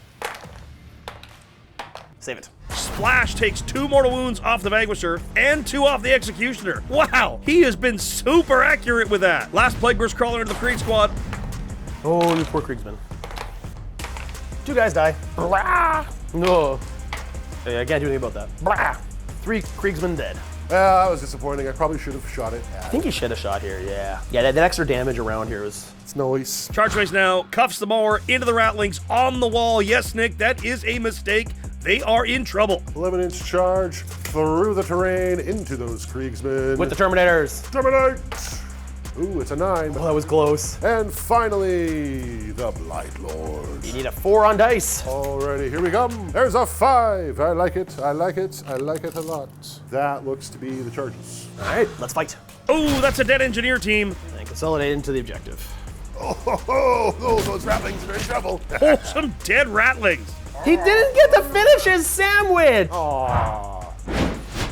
Speaker 2: Save it.
Speaker 1: Splash takes 2 mortal wounds off the Vanquisher and 2 off the Executioner. Wow, he has been super accurate with that. Last Plague Burst Crawler into the Krieg squad.
Speaker 2: Oh, you poor Kriegsman. 2 guys die. Blah. No. I can't do anything about that. Blah. 3 Kriegsmen dead.
Speaker 3: That was disappointing. I probably should have shot it.
Speaker 2: I think you should have shot here, yeah. Yeah, that extra damage around here was...
Speaker 3: It's noise.
Speaker 1: Charge phase now, cuffs the mower into the Ratlings on the wall. Yes, Nick, that is a mistake. They are in trouble.
Speaker 3: 11-inch charge through the terrain into those Kriegsmen.
Speaker 2: With the Terminators.
Speaker 3: Terminate! Ooh, it's a 9.
Speaker 2: Oh, that was close.
Speaker 3: And finally, the Blightlord.
Speaker 2: You need a 4 on dice.
Speaker 3: Alrighty, here we come. There's a 5. I like it. I like it. I like it a lot. That looks to be the charges.
Speaker 2: All right, let's fight.
Speaker 1: Oh, that's a dead engineer team.
Speaker 2: And consolidate into the objective.
Speaker 3: Oh, those Ratlings are in trouble.
Speaker 1: Oh, some dead Ratlings.
Speaker 2: He didn't get to finish his sandwich.
Speaker 3: Aww.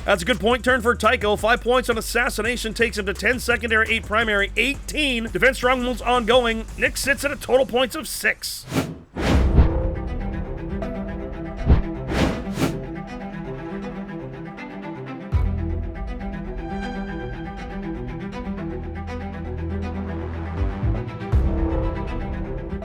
Speaker 1: That's a good point turn for Tycho. 5 points on assassination takes him to 10 secondary, 8 primary, 18. Defense strongholds ongoing. Nick sits at a total points of 6.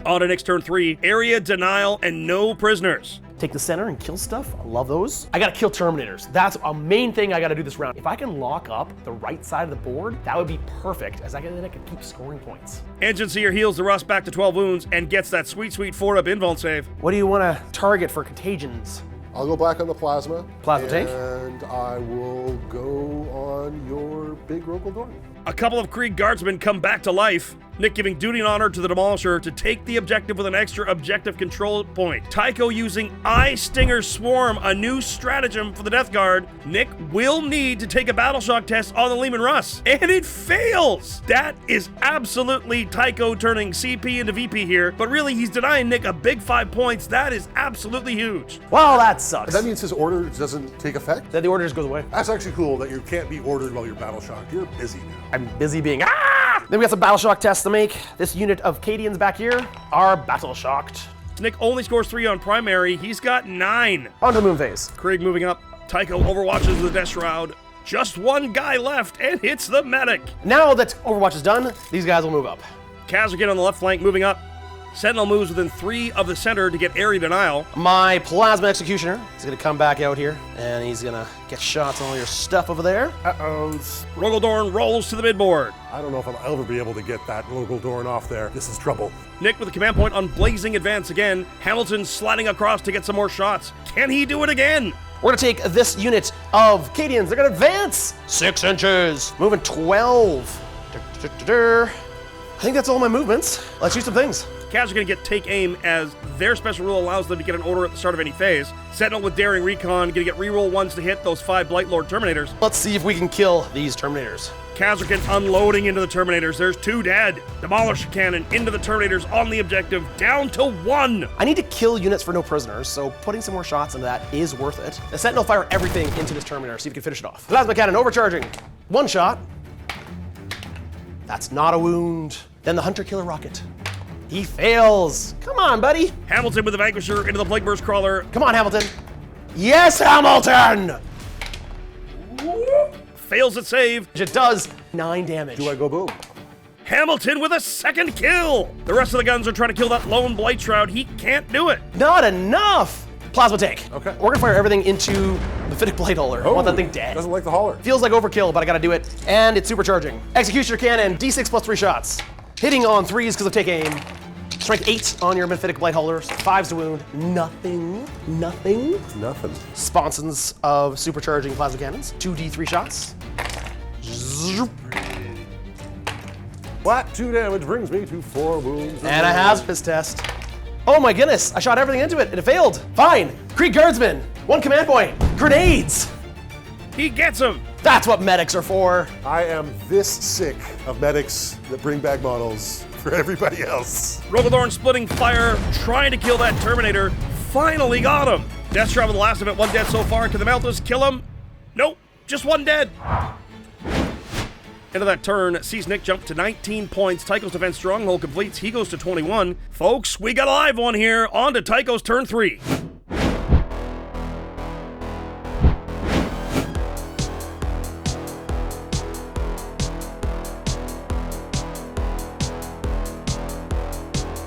Speaker 1: On to Nick's turn 3, area denial and no prisoners.
Speaker 2: Take the center and kill stuff. I love those. I gotta kill Terminators. That's a main thing I gotta do this round. If I can lock up the right side of the board, that would be perfect, as then I can keep scoring points.
Speaker 1: Engine Seer heals the Russ back to 12 wounds and gets that sweet 4-up invuln save.
Speaker 2: What do you want to target for contagions?
Speaker 3: I'll go back on the plasma.
Speaker 2: Plasma tank?
Speaker 3: And I will go on your big Rogal Dorn.
Speaker 1: A couple of Krieg guardsmen come back to life. Nick giving duty and honor to the Demolisher to take the objective with an extra objective control point. Tycho using Eye Stinger Swarm, a new stratagem for the Death Guard. Nick will need to take a battle shock test on the Leman Russ, and it fails! That is absolutely Tycho turning CP into VP here, but really he's denying Nick a big 5 points. That is absolutely huge.
Speaker 2: Well, that sucks.
Speaker 3: That means his order doesn't take effect?
Speaker 2: Then the order just goes away.
Speaker 3: That's actually cool that you can't be ordered while you're battle shocked. You're busy now.
Speaker 2: I'm busy being Then we got some battle shock tests to make. This unit of Cadians back here are battle shocked.
Speaker 1: Nick only scores 3 on primary. He's got 9.
Speaker 2: On to the moon phase.
Speaker 1: Krieg moving up. Tycho overwatches the Deathshroud. Just one guy left, and hits the medic.
Speaker 2: Now that Overwatch is done, these guys will move up.
Speaker 1: Kasrkin on the left flank moving up. Sentinel moves within 3 of the center to get area denial.
Speaker 2: My Plasma Executioner is going to come back out here, and he's going to get shots on all your stuff over there.
Speaker 1: Rogal Dorn rolls to the midboard.
Speaker 3: I don't know if I'll ever be able to get that Rogal Dorn off there. This is trouble.
Speaker 1: Nick with a command point on Blazing Advance again. Hamilton sliding across to get some more shots. Can he do it again?
Speaker 2: We're going to take this unit of Cadians. They're going to advance 6 inches, moving 12. I think that's all my movements. Let's shoot some things.
Speaker 1: Cavs are going to get take aim as their special rule allows them to get an order at the start of any phase. Sentinel with Daring Recon, going to get reroll 1s to hit those 5 Blightlord Terminators.
Speaker 2: Let's see if we can kill these Terminators.
Speaker 1: Kasrkin unloading into the Terminators. There's 2 dead. Demolisher cannon into the Terminators on the objective, down to 1.
Speaker 2: I need to kill units for no prisoners, so putting some more shots into that is worth it. The Sentinel fire everything into this Terminator, see if we can finish it off. Plasma cannon overcharging. 1 shot. That's not a wound. Then the Hunter Killer Rocket. He fails. Come on, buddy.
Speaker 1: Hamilton with the Vanquisher into the Plague Burst Crawler.
Speaker 2: Come on, Hamilton. Yes, Hamilton!
Speaker 1: Fails at save.
Speaker 2: It does 9 damage.
Speaker 3: Do I go boom?
Speaker 1: Hamilton with a 2nd kill. The rest of the guns are trying to kill that lone Blightshroud. He can't do it.
Speaker 2: Not enough. Plasma tank.
Speaker 3: Okay.
Speaker 2: We're gonna fire everything into Mephitic Blight Hauler. I want that thing dead.
Speaker 3: Doesn't like the hauler.
Speaker 2: Feels like overkill, but I gotta do it. And it's supercharging. Executioner cannon, D6 plus 3 shots. Hitting on 3s because of take aim. Strength 8 on your Mephitic Blight Haulers. 5s to wound. Nothing. Sponsons of supercharging plasma cannons. 2d3 shots. Zoop.
Speaker 3: Flat 2 damage brings me to 4 wounds.
Speaker 2: And a Haspis test. Oh my goodness, I shot everything into it and it failed. Fine. Krieg Guardsmen. 1 command point. Grenades.
Speaker 1: He gets him.
Speaker 2: That's what medics are for.
Speaker 3: I am this sick of medics that bring back models for everybody else.
Speaker 1: Rogal Dorn splitting fire, trying to kill that Terminator. Finally got him. Deathshroud with the last of it. 1 dead so far. Can the Malthus kill him? Nope. Just 1 dead. Into that turn, sees Nick jump to 19 points. Tycho's defense stronghold completes. He goes to 21. Folks, we got a live one here. On to Tycho's turn 3.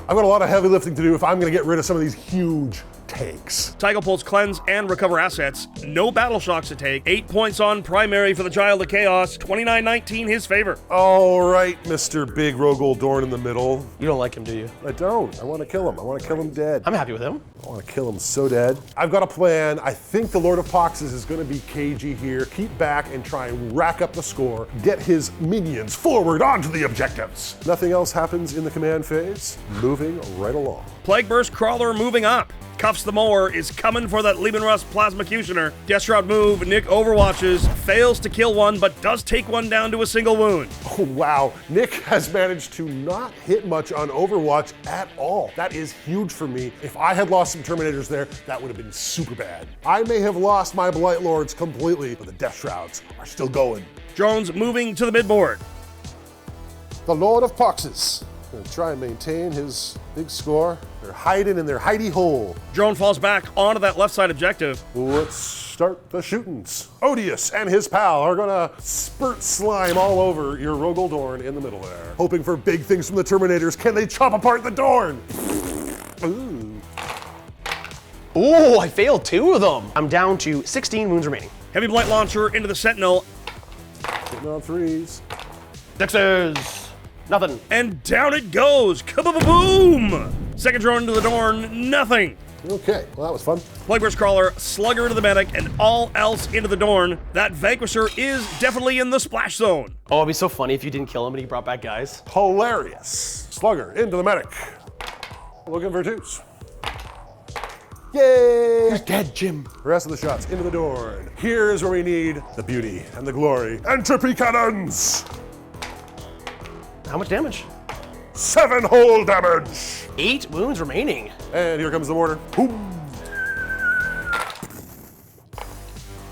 Speaker 3: I've got a lot of heavy lifting to do if I'm going to get rid of some of these huge tanks.
Speaker 1: Tycho pulls Cleanse and Recover Assets. No battle shocks to take. 8 points on primary for the Child of Chaos. 29-19 his favor.
Speaker 3: All right, Mr. Big Rogal Dorn in the middle.
Speaker 2: You don't like him, do you?
Speaker 3: I don't. I want to kill him. I want to kill him dead.
Speaker 2: I'm happy with him.
Speaker 3: I want to kill him so dead. I've got a plan. I think the Lord of Poxes is going to be cagey here. Keep back and try and rack up the score. Get his minions forward onto the objectives. Nothing else happens in the command phase. Moving right along.
Speaker 1: Plague Burst Crawler moving up. Cuffs the Mower is coming for that Leman Russ Plasmacutioner. Deathshroud move, Nick overwatches, fails to kill one, but does take one down to a single wound.
Speaker 3: Oh, wow. Nick has managed to not hit much on Overwatch at all. That is huge for me. If I had lost some Terminators there, that would have been super bad. I may have lost my Blight Lords completely, but the Deathshrouds are still going.
Speaker 1: Drones moving to the midboard.
Speaker 3: The Lord of Poxes. Gonna try and maintain his big score. They're hiding in their hidey hole.
Speaker 1: Drone falls back onto that left side objective.
Speaker 3: Let's start the shootings. Odious and his pal are gonna spurt slime all over your Rogal Dorn in the middle there. Hoping for big things from the Terminators. Can they chop apart the Dorn? Ooh.
Speaker 2: Oh, I failed 2 of them. I'm down to 16 wounds remaining.
Speaker 1: Heavy Blight Launcher into the Sentinel.
Speaker 3: Hitting on 3s.
Speaker 2: 6s. Nothing.
Speaker 1: And down it goes. Kaboom! Second drone into the Dorn, nothing.
Speaker 3: Okay, well that was fun.
Speaker 1: Plagueburst Crawler, Slugger into the Medic, and all else into the Dorn. That Vanquisher is definitely in the splash zone.
Speaker 2: Oh, it'd be so funny if you didn't kill him and he brought back guys.
Speaker 3: Hilarious. Slugger into the Medic. Looking for twos. Yay!
Speaker 2: He's dead, Jim.
Speaker 3: The rest of the shots into the Dorn. Here's where we need the beauty and the glory. Entropy cannons!
Speaker 2: How much damage?
Speaker 3: 7 whole damage!
Speaker 2: 8 wounds remaining.
Speaker 3: And here comes the mortar. Boom.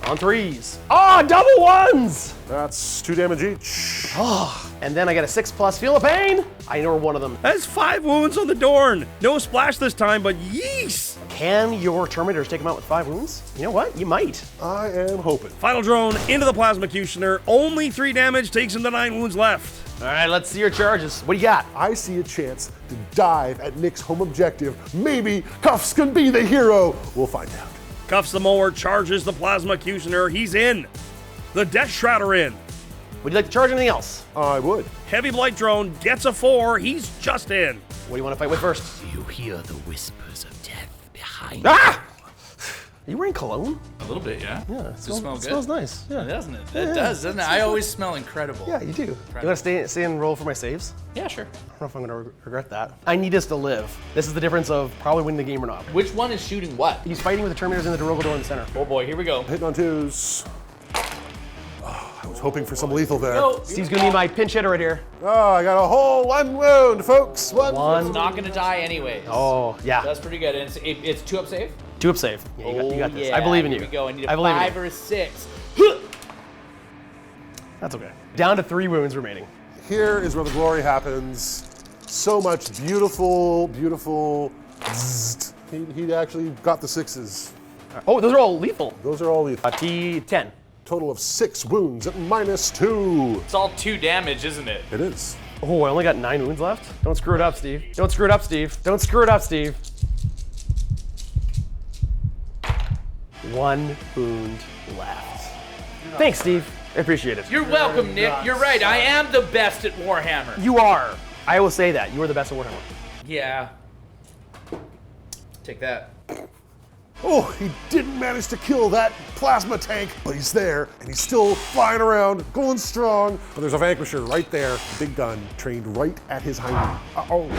Speaker 2: On 3s. Oh, double 1s!
Speaker 3: That's 2 damage each.
Speaker 2: Oh, and then I get a 6+ feel of pain. I know one of them.
Speaker 1: That's 5 wounds on the Dorn. No splash this time, but yeesh!
Speaker 2: Can your Terminators take him out with 5 wounds? You know what? You might.
Speaker 3: I am hoping.
Speaker 1: Final drone into the Plasmacutioner. Only 3 damage, takes him to 9 wounds left.
Speaker 2: All right, let's see your charges. What do you got?
Speaker 3: I see a chance to dive at Nick's home objective. Maybe Cuffs can be the hero. We'll find out.
Speaker 1: Cuffs the mower, charges the Plasmacutioner. He's in. The Deathshroud are in.
Speaker 2: Would you like to charge anything else?
Speaker 3: I would.
Speaker 1: Heavy Blight drone gets a 4. He's just in.
Speaker 2: What do you want to fight with first?
Speaker 4: You hear the whispers of death behind
Speaker 2: Ah! Are you wearing cologne?
Speaker 5: A little bit, yeah.
Speaker 2: Yeah,
Speaker 5: Does it smell good?
Speaker 2: smells nice. Yeah,
Speaker 5: Doesn't it? It does, doesn't it? I always smell incredible.
Speaker 2: yeah, you do. You want to stay and roll for my saves?
Speaker 5: Yeah, sure.
Speaker 2: I don't know if I'm going to regret that. I need us to live. This is the difference of probably winning the game or not.
Speaker 5: Which one is shooting what?
Speaker 2: He's fighting with the Terminators in the Rogal door in the center.
Speaker 5: Oh boy, here we go.
Speaker 3: Hitting on 2s. Oh, I was hoping for some lethal there.
Speaker 5: No,
Speaker 2: Steve's going to need my pinch hitter right here.
Speaker 3: Oh, I got a whole 1 wound, folks. One.
Speaker 5: it's not gonna die anyways.
Speaker 2: Oh, yeah.
Speaker 5: That's pretty good. And it's 2 up save?
Speaker 2: 2 up save. Yeah, you got this.
Speaker 5: Yeah,
Speaker 2: I believe in you.
Speaker 5: Here we go. I need
Speaker 2: I
Speaker 5: a
Speaker 2: believe in
Speaker 5: 5
Speaker 2: you.
Speaker 5: or a 6.
Speaker 2: That's okay. Down to 3 wounds remaining.
Speaker 3: Here is where the glory happens. So much beautiful, beautiful. Zzzt. He actually got the 6s.
Speaker 2: Oh, those are all lethal.
Speaker 3: Those are all lethal.
Speaker 2: T10.
Speaker 3: Total of 6 wounds at -2.
Speaker 5: It's all 2 damage, isn't it?
Speaker 3: It is.
Speaker 2: Oh, I only got 9 wounds left. Don't screw it up, Steve. Don't screw it up, Steve. Don't screw it up, Steve. 1 wound left. Thanks, Steve. I appreciate it.
Speaker 5: You're welcome, Nick. You're right. I am the best at Warhammer.
Speaker 2: You are. I will say that. You are the best at Warhammer.
Speaker 5: Yeah. Take that.
Speaker 3: Oh, he didn't manage to kill that plasma tank, but he's there, and he's still flying around, going strong. But there's a Vanquisher right there, big gun, trained right at his hind knee. Uh-oh.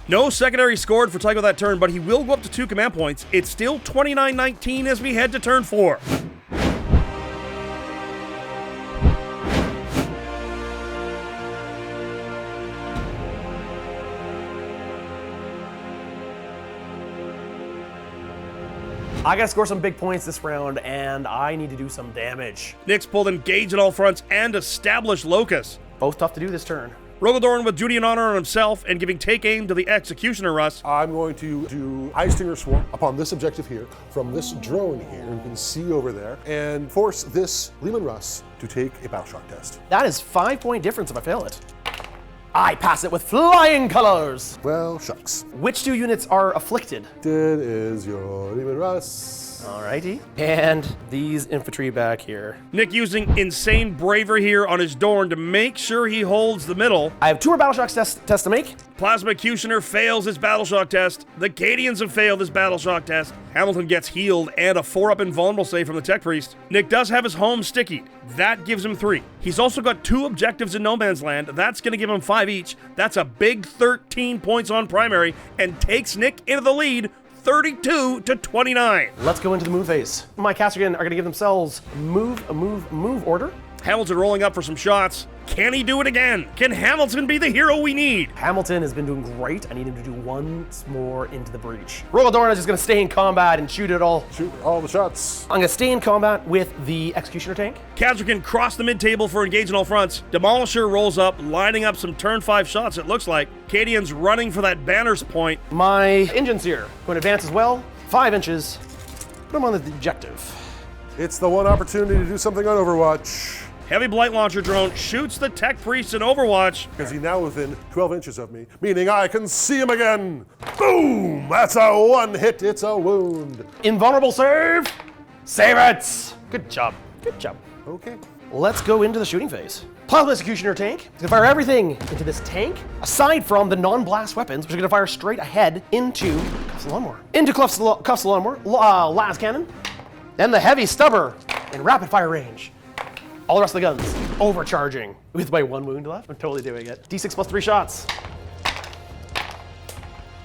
Speaker 1: No secondary scored for Tycho that turn, but he will go up to 2 command points. It's still 29-19 as we head to turn 4.
Speaker 2: I gotta score some big points this round, and I need to do some damage.
Speaker 1: Nick's pulled Engage on all fronts and establish Locus.
Speaker 2: Both tough to do this turn.
Speaker 1: Rogal Dorn with duty and honor on himself and giving take aim to the Executioner Russ.
Speaker 3: I'm going to do Eye Stinger Swarm upon this objective here, from this drone here, you can see over there, and force this Leman Russ to take a battle shock test.
Speaker 2: That is 5-point difference if I fail it. I pass it with flying colors.
Speaker 3: Well, shucks.
Speaker 2: Which 2 units are afflicted?
Speaker 3: It is your Leman Russ.
Speaker 2: Alrighty. And these infantry back here.
Speaker 1: Nick using insane bravery here on his Dorn to make sure he holds the middle.
Speaker 2: I have 2 more battle shock tests to make.
Speaker 1: Plasmacutioner fails his battle shock test. The Cadians have failed his battle shock test. Hamilton gets healed and a 4-up invulnerable save from the Tech Priest. Nick does have his home sticky. That gives him 3. He's also got 2 objectives in No Man's Land. That's going to give him 5 each. That's a big 13 points on primary and takes Nick into the lead 32-29.
Speaker 2: Let's go into the move phase. My Kasrkin are going to give themselves move order.
Speaker 1: Hamilton rolling up for some shots. Can he do it again? Can Hamilton be the hero we need?
Speaker 2: Hamilton has been doing great. I need him to do once more into the breach. Rogal Dorn is just going to stay in combat and shoot it all.
Speaker 3: Shoot all the shots.
Speaker 2: I'm going to stay in combat with the Executioner tank.
Speaker 1: Kasrkin cross the mid-table for engage on all fronts. Demolisher rolls up, lining up some turn 5 shots, it looks like. Cadian's running for that banner's point.
Speaker 2: My engines here going to advance as well. 5 inches. Put them on the objective.
Speaker 3: It's the one opportunity to do something on Overwatch.
Speaker 1: Heavy Blight launcher drone shoots the Tech Priest in Overwatch.
Speaker 3: Because he's now within 12 inches of me, meaning I can see him again. Boom! That's a 1 hit, it's a wound.
Speaker 2: Invulnerable save. Save it. Good job. Good job.
Speaker 3: Okay.
Speaker 2: let's go into the shooting phase. Plasma Executioner tank. It's gonna fire everything into this tank, aside from the non-blast weapons, which are gonna fire straight ahead into Cuffs the Lawnmower. Into Cuffs the Lawnmower, Las Cannon, then the Heavy Stubber in rapid fire range. All the rest of the guns overcharging with my 1 wound left. I'm totally doing it. D6 plus 3 shots.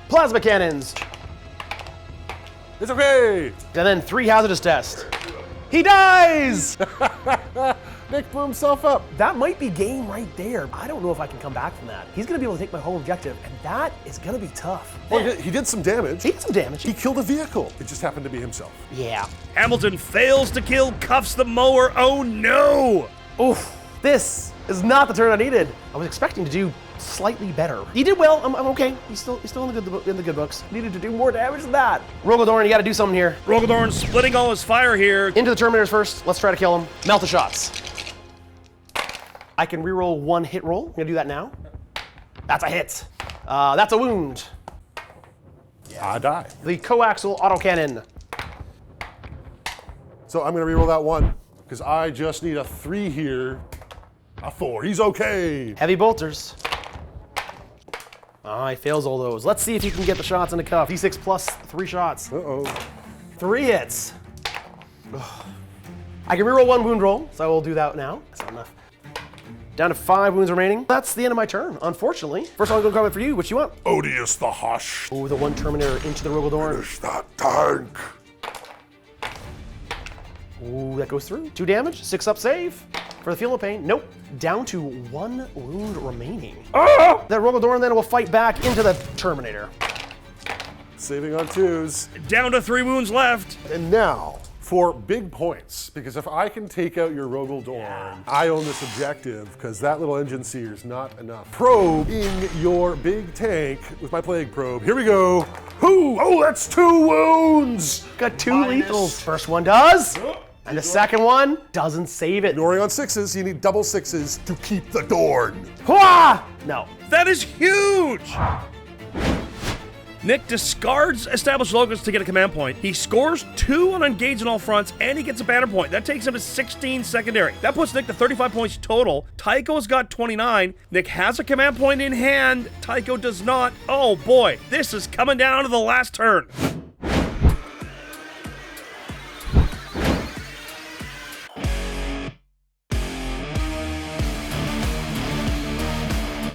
Speaker 2: Plasma cannons.
Speaker 3: It's okay.
Speaker 2: And then 3 hazardous tests. He dies!
Speaker 3: Nick blew himself up.
Speaker 2: That might be game right there. I don't know if I can come back from that. He's gonna be able to take my whole objective, and that is gonna be tough.
Speaker 3: Well, he did some damage.
Speaker 2: He did some damage.
Speaker 3: He killed a vehicle. It just happened to be himself.
Speaker 2: Yeah.
Speaker 1: Hamilton fails to kill Cuffs the Mower. Oh no!
Speaker 2: Oof. This is not the turn I needed. I was expecting to do slightly better. He did well. I'm okay. He's still in the good books. Needed to do more damage than that. Rogal Dorn, you got to do something here.
Speaker 1: Rogal Dorn splitting all his fire here.
Speaker 2: Into the Terminators first. Let's try to kill him. Melt the shots. I can reroll 1 hit roll. I'm gonna do that now. That's a hit. That's a wound.
Speaker 3: I die.
Speaker 2: The coaxial autocannon.
Speaker 3: So I'm gonna reroll that 1, because I just need a 3 here. A 4, he's okay.
Speaker 2: Heavy bolters. He fails all those. Let's see if he can get the shots in the cuff. D6 plus 3 shots.
Speaker 3: Uh-oh.
Speaker 2: 3 hits. Ugh. I can reroll 1 wound roll, so I will do that now. That's not enough. Down to 5 wounds remaining. That's the end of my turn, unfortunately. First one, I'll go comment for you. What you want?
Speaker 3: Odious the Hush.
Speaker 2: Oh, the 1 Terminator into the Rogal Dorn.
Speaker 3: Finish that tank.
Speaker 2: Ooh, that goes through. 2 damage, 6 up save. For the Feel of Pain, nope. Down to 1 wound remaining. That Rogal Dorn then will fight back into the Terminator.
Speaker 3: Saving on 2s.
Speaker 1: Down to 3 wounds left.
Speaker 3: And now, for big points, because if I can take out your Rogal Dorn, I own this objective, because that little engine seer is not enough. Probe in your big tank with my Plague Probe. Here we go. Whoo! Oh, that's 2 wounds!
Speaker 2: Got 2 lethals. First one does. And the second one doesn't save it.
Speaker 3: Ignoring on 6s, you need double 6s to keep the Dorn.
Speaker 2: Hwah! No.
Speaker 1: That is huge! Nick discards established logos to get a command point. He scores 2 on engage on all fronts, and he gets a banner point. That takes him to 16 secondary. That puts Nick to 35 points total. Tycho's got 29. Nick has a command point in hand. Tycho does not. Oh boy, this is coming down to the last turn.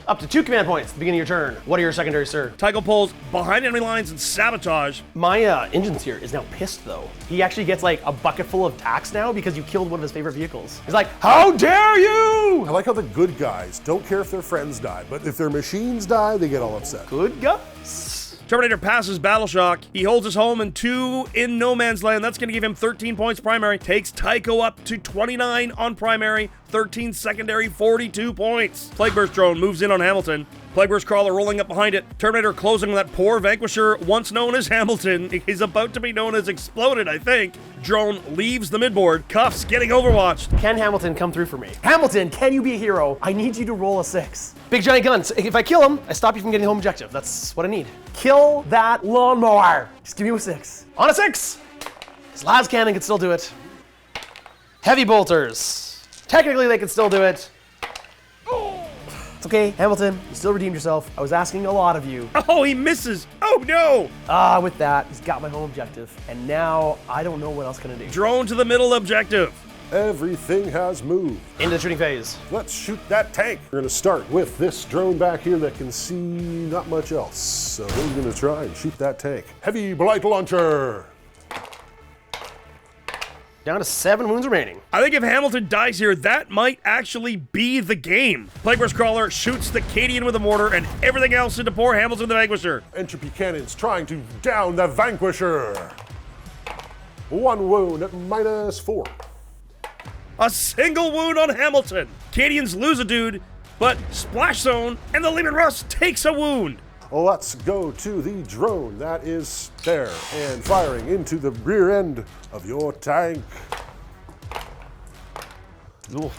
Speaker 2: Up to 2 command points at the beginning of your turn. What are your secondaries, sir?
Speaker 1: Tycho pulls behind enemy lines and sabotage.
Speaker 2: My engine seer is now pissed, though. He actually gets like a bucket full of tax now because you killed one of his favorite vehicles. He's like, how dare you!
Speaker 3: I like how the good guys don't care if their friends die, but if their machines die, they get all upset.
Speaker 2: Good guys.
Speaker 1: Terminator passes Battle Shock. He holds his home in 2 in No Man's Land. That's going to give him 13 points primary. Takes Tycho up to 29 on primary, 13 secondary, 42 points. Plague Burst drone moves in on Hamilton. Plague Burst crawler rolling up behind it. Terminator closing on that poor Vanquisher, once known as Hamilton. He's about to be known as Exploded, I think. Drone leaves the midboard. Cuffs getting overwatched.
Speaker 2: Can Hamilton come through for me? Hamilton, can you be a hero? I need you to roll a 6. Big giant guns. If I kill him, I stop you from getting home objective. That's what I need. Kill that lawnmower. Just give me a 6. On a 6. His las cannon can still do it. Heavy bolters. Technically, they can still do it. It's okay, Hamilton, you still redeemed yourself. I was asking a lot of you.
Speaker 1: Oh, he misses. Oh, no.
Speaker 2: With that, he's got my home objective. And now, I don't know what else can I do.
Speaker 1: Drone to the middle objective.
Speaker 3: Everything has moved.
Speaker 2: Into the shooting phase.
Speaker 3: Let's shoot that tank. We're gonna start with this drone back here that can see not much else. So we're gonna try and shoot that tank. Heavy Blight launcher.
Speaker 2: Down to 7 wounds remaining.
Speaker 1: I think if Hamilton dies here, that might actually be the game. Plague Burst Crawler shoots the Cadian with a mortar and everything else into poor Hamilton the Vanquisher.
Speaker 3: Entropy cannons trying to down the Vanquisher. 1 wound at -4.
Speaker 1: A single wound on Hamilton. Cadians lose a dude, but Splash Zone and the Leman Russ takes a wound.
Speaker 3: Let's go to the drone that is there and firing into the rear end of your tank.
Speaker 2: Ooh.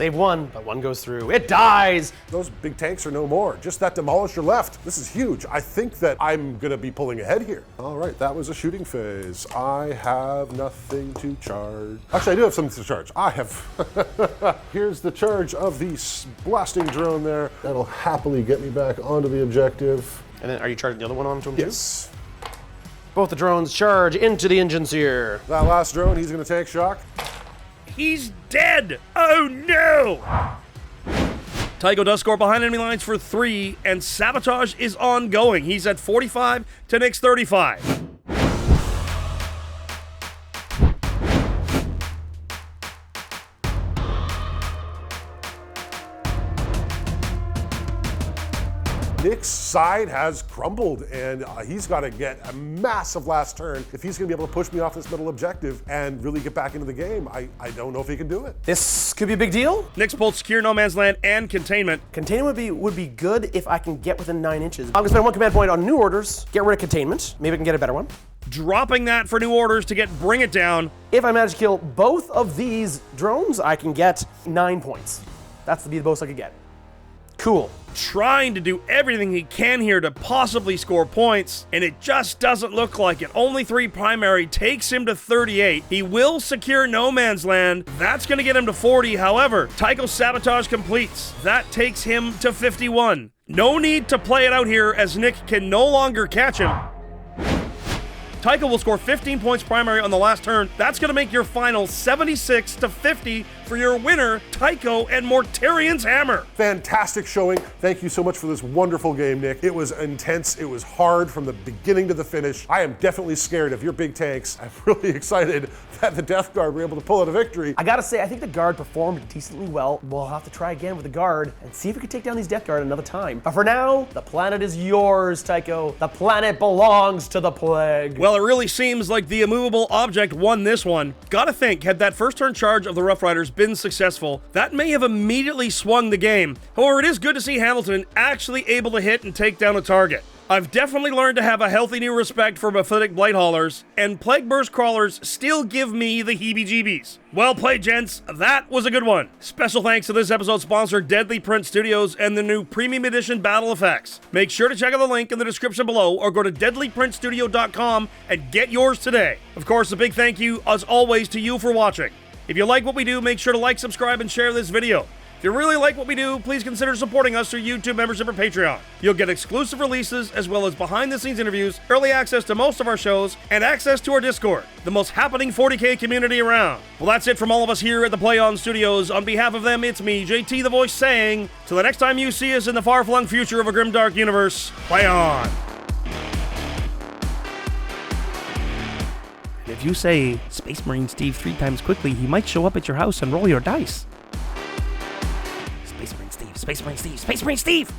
Speaker 2: Save one, but one goes through. It dies!
Speaker 3: Those big tanks are no more. Just that Demolisher left. This is huge. I think that I'm gonna be pulling ahead here. All right, that was a shooting phase. I have nothing to charge. Actually, I do have something to charge. I have. Here's the charge of the blasting drone there. That'll happily get me back onto the objective.
Speaker 2: And then are you charging the other one onto him
Speaker 3: Yes.
Speaker 2: too? Both the drones charge into the engines here.
Speaker 3: That last drone, he's gonna take shock.
Speaker 1: He's dead! Oh no! Tycho does score behind enemy lines for 3, and sabotage is ongoing. He's at 45 to Nick's 35.
Speaker 3: Nick's side has crumbled, and he's got to get a massive last turn if he's going to be able to push me off this middle objective and really get back into the game. I don't know if he can do it.
Speaker 2: This could be a big deal.
Speaker 1: Nick's pulled secure no man's land and containment.
Speaker 2: Containment would be good if I can get within 9 inches. I'm gonna spend 1 command point on new orders, get rid of containment. Maybe I can get a better one.
Speaker 1: Dropping that for new orders to get bring it down.
Speaker 2: If I manage to kill both of these drones, I can get 9 points. That's the most I could get. Cool.
Speaker 1: Trying to do everything he can here to possibly score points, and it just doesn't look like it. Only 3 primary takes him to 38. He will secure no man's land. That's going to get him to 40. However, Tycho's sabotage completes. That takes him to 51. No need to play it out here as Nick can no longer catch him. Tycho will score 15 points primary on the last turn. That's going to make your final 76 to 50 for your winner, Tycho and Mortarion's Hammer.
Speaker 3: Fantastic showing. Thank you so much for this wonderful game, Nick. It was intense. It was hard from the beginning to the finish. I am definitely scared of your big tanks. I'm really excited that the Death Guard were able to pull out a victory.
Speaker 2: I gotta say, I think the Guard performed decently well. We'll have to try again with the Guard and see if we can take down these Death Guard another time. But for now, the planet is yours, Tycho. The planet belongs to the Plague.
Speaker 1: Well, it really seems like the immovable object won this one. Gotta think, had that first turn charge of the Rough Riders been successful, that may have immediately swung the game. However, it is good to see Hamilton actually able to hit and take down a target. I've definitely learned to have a healthy new respect for Mephitic Blight haulers, and Plague Burst crawlers still give me the heebie-jeebies. Well played, gents. That was a good one. Special thanks to this episode's sponsor, Deadly Print Studios, and the new Premium Edition Battle Effects. Make sure to check out the link in the description below, or go to deadlyprintstudio.com and get yours today. Of course, a big thank you, as always, to you for watching. If you like what we do, make sure to like, subscribe, and share this video. If you really like what we do, please consider supporting us through YouTube membership or Patreon. You'll get exclusive releases, as well as behind-the-scenes interviews, early access to most of our shows, and access to our Discord, the most happening 40K community around. Well, that's it from all of us here at the Play On Studios. On behalf of them, it's me, JT the Voice, saying, till the next time you see us in the far-flung future of a grimdark universe, play on! If you say, Space Marine Steve 3 times quickly, he might show up at your house and roll your dice. Space Marine Steve, Space Marine Steve, Space Marine Steve!